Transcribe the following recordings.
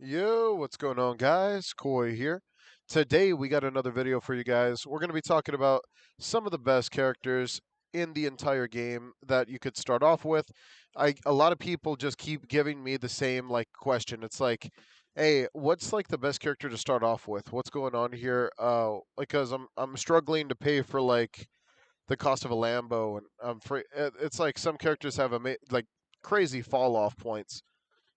Yo, what's going on, guys? Koi here. Today we got another video for you guys. We're going to be talking about some of the best characters in the entire game that you could start off with. A lot of people just keep giving me the same question. It's like, "Hey, what's like the best character to start off with? What's going on here?" Because I'm struggling to pay for like the cost of a Lambo, and it's like some characters have like crazy fall off points,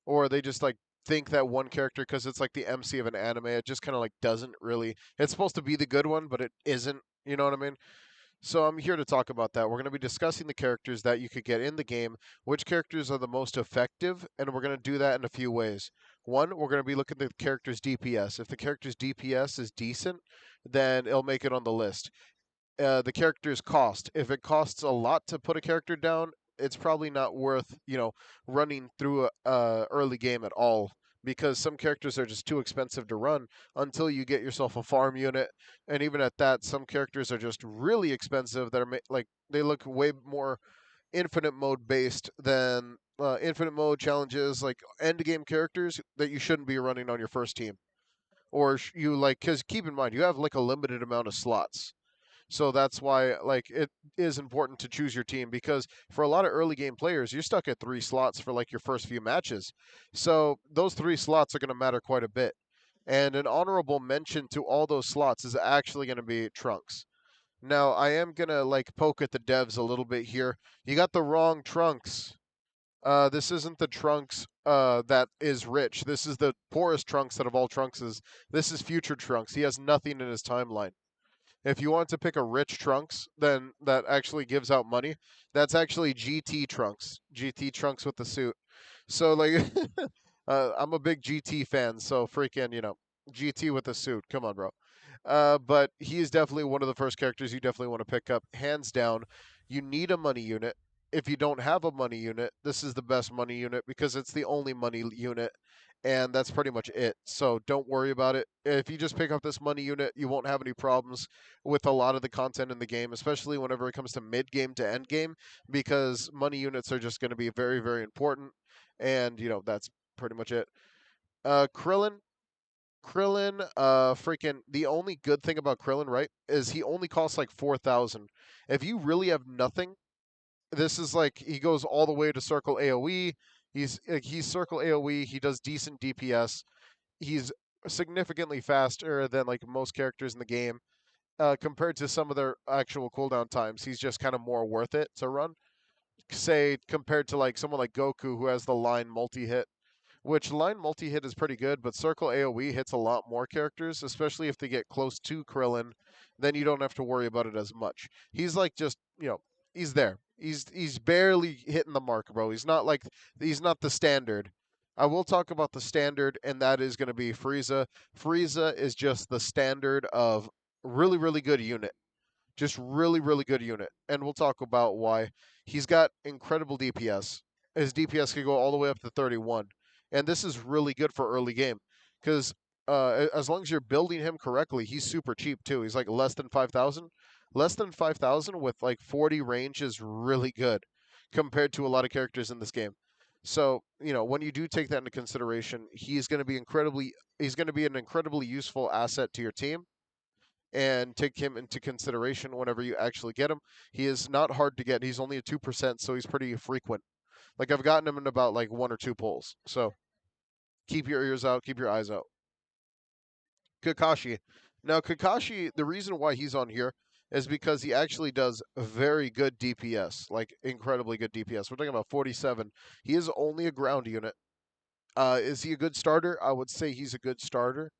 or they just like think that one character because it's like the MC of an anime, it just kind of like doesn't really. It's supposed to be the good one, but it isn't. You know what I mean? So I'm here to talk about that. We're going to be discussing the characters that you could get in the game, which characters are the most effective, and we're going to do that in a few ways. One, we're going to be looking at the character's DPS. If the character's DPS is decent, then it'll make it on the list. The character's cost. If it costs a lot to put a character down, it's probably not worth running through a early game at all, because some characters are just too expensive to run until you get yourself a farm unit, and even at that, some characters are just really expensive that are like they look way more infinite mode based than infinite mode challenges, like end game characters that you shouldn't be running on your first team. Or you like, because keep in mind you have like a limited amount of slots, so that's why like it is important to choose your team, because for a lot of early game players, you're stuck at 3 slots for like your first few matches. So those 3 slots are going to matter quite a bit. And an honorable mention to all those slots is actually going to be Trunks. Now, I am going to like poke at the devs a little bit here. You got the wrong Trunks. This isn't the Trunks that is rich. This is the poorest Trunks out of all Trunkses. This is future Trunks. He has nothing in his timeline. If you want to pick a rich Trunks, then that actually gives out money. That's actually GT Trunks. GT Trunks with the suit. So like, I'm a big GT fan. So freaking, GT with the suit. Come on, bro. But he is definitely one of the first characters you definitely want to pick up, hands down. You need a money unit. If you don't have a money unit, this is the best money unit because it's the only money unit, and that's pretty much it. So don't worry about it. If you just pick up this money unit, you won't have any problems with a lot of the content in the game, especially whenever it comes to mid game to end game, because money units are just going to be very, very important. And, that's pretty much it. Krillin. Freaking, the only good thing about Krillin, right, is he only costs like 4,000. If you really have nothing, this is like he goes all the way to circle AoE. He's circle AoE. He does decent DPS. He's significantly faster than like most characters in the game. Compared to some of their actual cooldown times, he's just kind of more worth it to run. Say compared to like someone like Goku, who has the line multi hit, which line multi hit is pretty good, but circle AoE hits a lot more characters, especially if they get close to Krillin. Then you don't have to worry about it as much. He's like just he's there. He's barely hitting the mark, bro. He's not the standard. I will talk about the standard, and that is going to be Frieza. Frieza is just the standard of really, really good unit. Just really, really good unit. And we'll talk about why. He's got incredible DPS. His DPS can go all the way up to 31. And this is really good for early game, because as long as you're building him correctly, he's super cheap too. He's like less than 5,000. Less than 5,000 with like 40 range is really good compared to a lot of characters in this game. So, when you do take that into consideration, he's going to be an incredibly useful asset to your team, and take him into consideration whenever you actually get him. He is not hard to get. He's only a 2%, so he's pretty frequent. Like I've gotten him in about like 1 or 2 pulls. So keep your ears out, keep your eyes out. Kakashi. Now Kakashi, the reason why he's on here is because he actually does very good DPS, like incredibly good DPS. We're talking about 47. He is only a ground unit. Is he a good starter? I would say he's a good starter.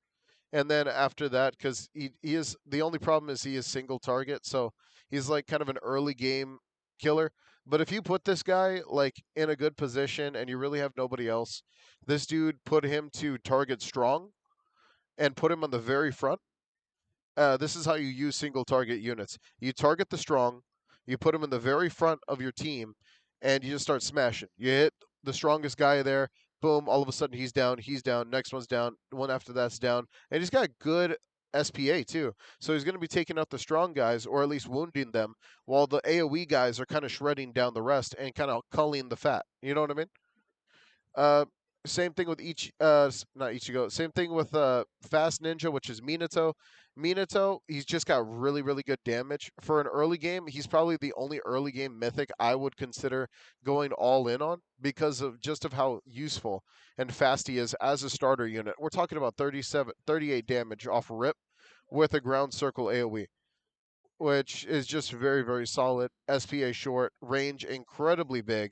And then after that, because he is, the only problem is he is single target, so he's like kind of an early game killer. But if you put this guy like in a good position and you really have nobody else, this dude, put him to target strong and put him on the very front. This is how you use single target units. You target the strong, you put him in the very front of your team, and you just start smashing. You hit the strongest guy there, boom, all of a sudden he's down, next one's down, one after that's down. And he's got good SPA too. So he's going to be taking out the strong guys, or at least wounding them, while the AoE guys are kind of shredding down the rest and kind of culling the fat. You know what I mean? Uh, Same thing with not Ichigo. Same thing with Fast Ninja, which is Minato. Minato, he's just got really, really good damage for an early game. He's probably the only early game mythic I would consider going all in on because of just of how useful and fast he is as a starter unit. We're talking about 38 damage off rip with a ground circle AoE, which is just very, very solid. SPA short, range incredibly big,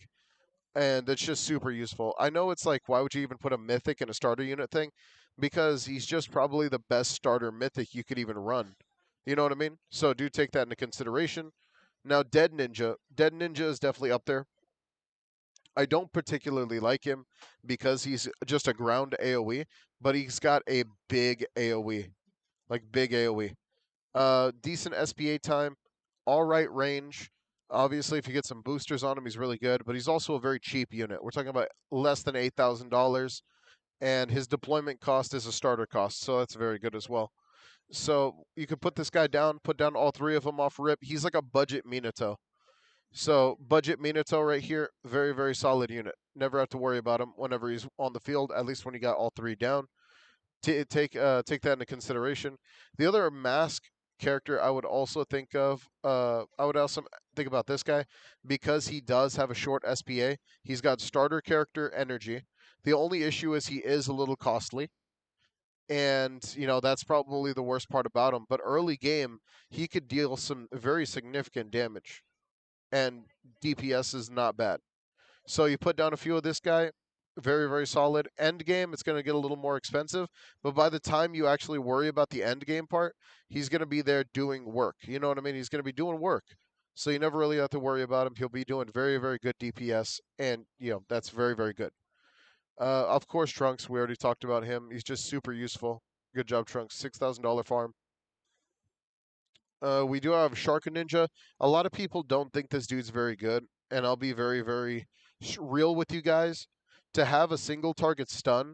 and it's just super useful. I know it's like, why would you even put a mythic in a starter unit thing? Because he's just probably the best starter mythic you could even run. You know what I mean? So do take that into consideration. Now, Dead Ninja. Dead Ninja is definitely up there. I don't particularly like him because he's just a ground AoE, but he's got a big AoE, like big AoE. Decent SPA time, all right range. Obviously, if you get some boosters on him, he's really good. But he's also a very cheap unit. We're talking about less than $8,000, and his deployment cost is a starter cost, so that's very good as well. So you could put this guy down, put down all three of them off rip. He's like a budget Minato. So budget Minato right here, very very solid unit. Never have to worry about him whenever he's on the field. At least when you got all three down. Take that into consideration. The other mask character I would also think of, I would also think about this guy because he does have a short SPA. He's got starter character energy. The only issue is he is a little costly, and that's probably the worst part about him. But early game, he could deal some very significant damage, and DPS is not bad. So you put down a few of this guy, very, very solid. End game, it's going to get a little more expensive, but by the time you actually worry about the end game part, he's going to be there doing work. You know what I mean? He's going to be doing work. So you never really have to worry about him. He'll be doing very, very good DPS, and that's very, very good. Of course, Trunks. We already talked about him. He's just super useful. Good job, Trunks. $6,000 farm. We do have Shark Ninja. A lot of people don't think this dude's very good, and I'll be very, very real with you guys. To have a single target stun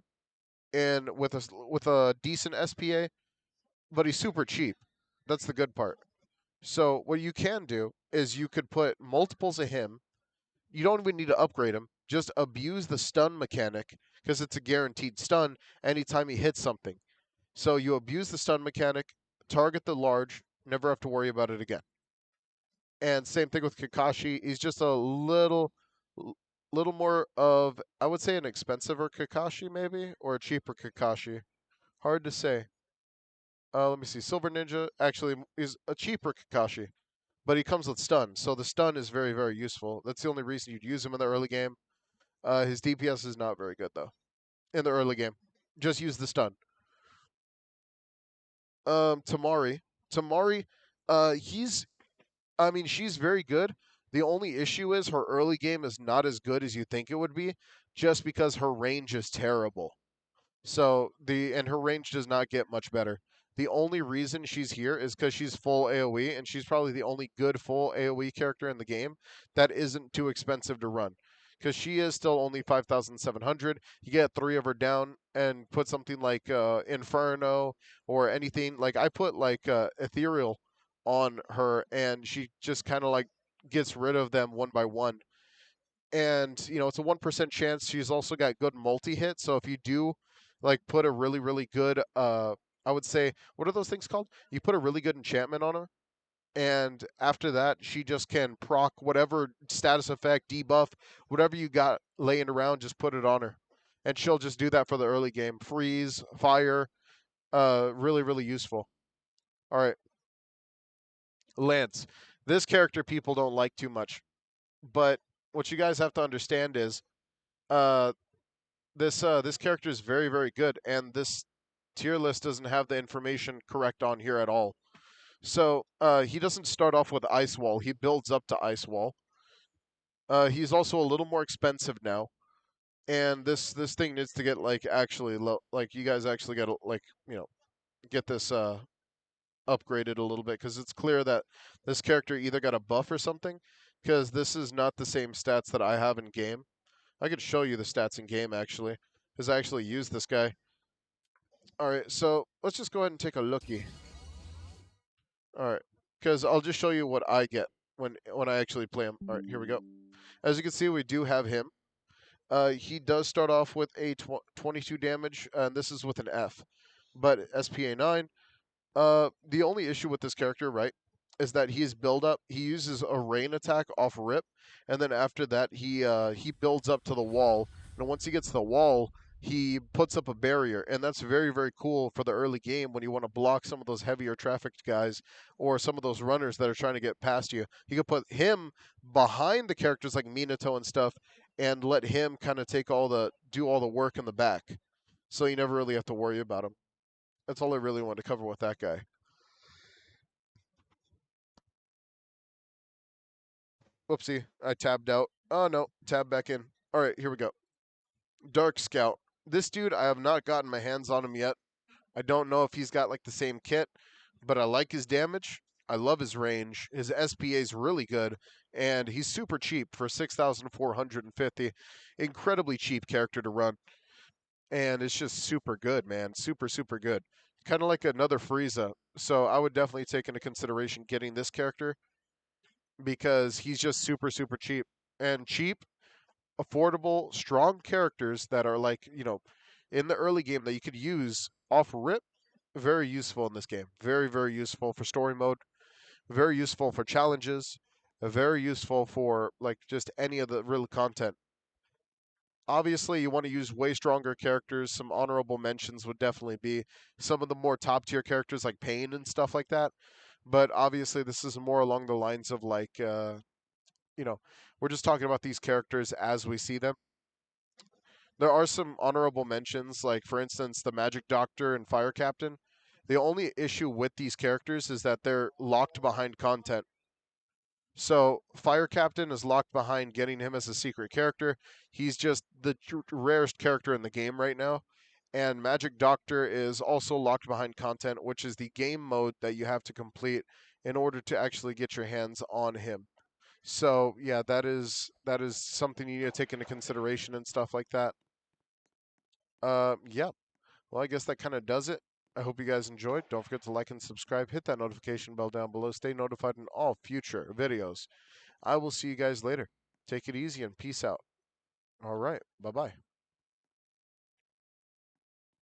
and with a decent SPA, but he's super cheap. That's the good part. So what you can do is you could put multiples of him. You don't even need to upgrade him. Just abuse the stun mechanic because it's a guaranteed stun anytime he hits something. So you abuse the stun mechanic, target the large, never have to worry about it again. And same thing with Kakashi. He's just a little more of, I would say, an expensiver Kakashi maybe, or a cheaper Kakashi. Hard to say. Let me see. Silver Ninja actually is a cheaper Kakashi, but he comes with stun, so the stun is very very useful. That's the only reason you'd use him in the early game. His DPS is not very good though in the early game. Just use the stun. Tamari. Tamari, he's I mean, she's very good. The only issue is her early game is not as good as you think it would be, just because her range is terrible. And her range does not get much better. The only reason she's here is because she's full AoE, and she's probably the only good full AoE character in the game that isn't too expensive to run. Because she is still only 5,700. You get three of her down and put something like Inferno or anything. Like I put like Ethereal on her, and she just kind of like gets rid of them one by one. And it's a 1% chance. She's also got good multi hit. So if you do like put a really really good, I would say, what are those things called? You put a really good enchantment on her, and after that she just can proc whatever status effect, debuff, whatever you got laying around, just put it on her, and she'll just do that for the early game. Freeze, fire, really really useful. All right, Lance. This character people don't like too much, but what you guys have to understand is, uh, this character is very very good, and this tier list doesn't have the information correct on here at all. So he doesn't start off with Ice Wall. He builds up to Ice Wall. He's also a little more expensive now, and this thing needs to get like actually low. Like you guys actually got to like get this upgraded a little bit, because it's clear that this character either got a buff or something, because this is not the same stats that I have in game. I could show you the stats in game actually, because I actually use this guy. All right, so let's just go ahead and take a looky. All right, because I'll just show you what I get when I actually play him. All right, here we go. As you can see, we do have him. He does start off with a 22 damage, and this is with an F. But SPA 9, the only issue with this character, right, is that he's build up. He uses a rain attack off rip, and then after that, he builds up to the wall. And once he gets to the wall, he puts up a barrier, and that's very very cool for the early game when you want to block some of those heavier trafficked guys or some of those runners that are trying to get past you. You can put him behind the characters like Minato and stuff, and let him kind of do all the work in the back, so you never really have to worry about him. That's all I really wanted to cover with that guy. Whoopsie, I tabbed out. Oh no, tab back in. All right, here we go. Dark Scout. This dude, I have not gotten my hands on him yet. I don't know if he's got like the same kit, but I like his damage. I love his range. His SPA is really good, and he's super cheap for 6,450. Incredibly cheap character to run, and it's just super good, man. Super super good. Kind of like another Frieza. So I would definitely take into consideration getting this character because he's just super super cheap and cheap, affordable, strong characters that are like, in the early game that you could use off rip. Very useful in this game. Very very useful for story mode. Very useful for challenges. Very useful for like just any of the real content. Obviously, you want to use way stronger characters. Some honorable mentions would definitely be some of the more top tier characters like Pain and stuff like that. But obviously, this is more along the lines of like you know, we're just talking about these characters as we see them. There are some honorable mentions, like for instance, the Magic Doctor and Fire Captain. The only issue with these characters is that they're locked behind content. So Fire Captain is locked behind getting him as a secret character. He's just the rarest character in the game right now. And Magic Doctor is also locked behind content, which is the game mode that you have to complete in order to actually get your hands on him. So yeah, that is something you need to take into consideration and stuff like that. Yeah. Well, I guess that kind of does it. I hope you guys enjoyed. Don't forget to like and subscribe. Hit that notification bell down below. Stay notified in all future videos. I will see you guys later. Take it easy and peace out. All right. Bye bye.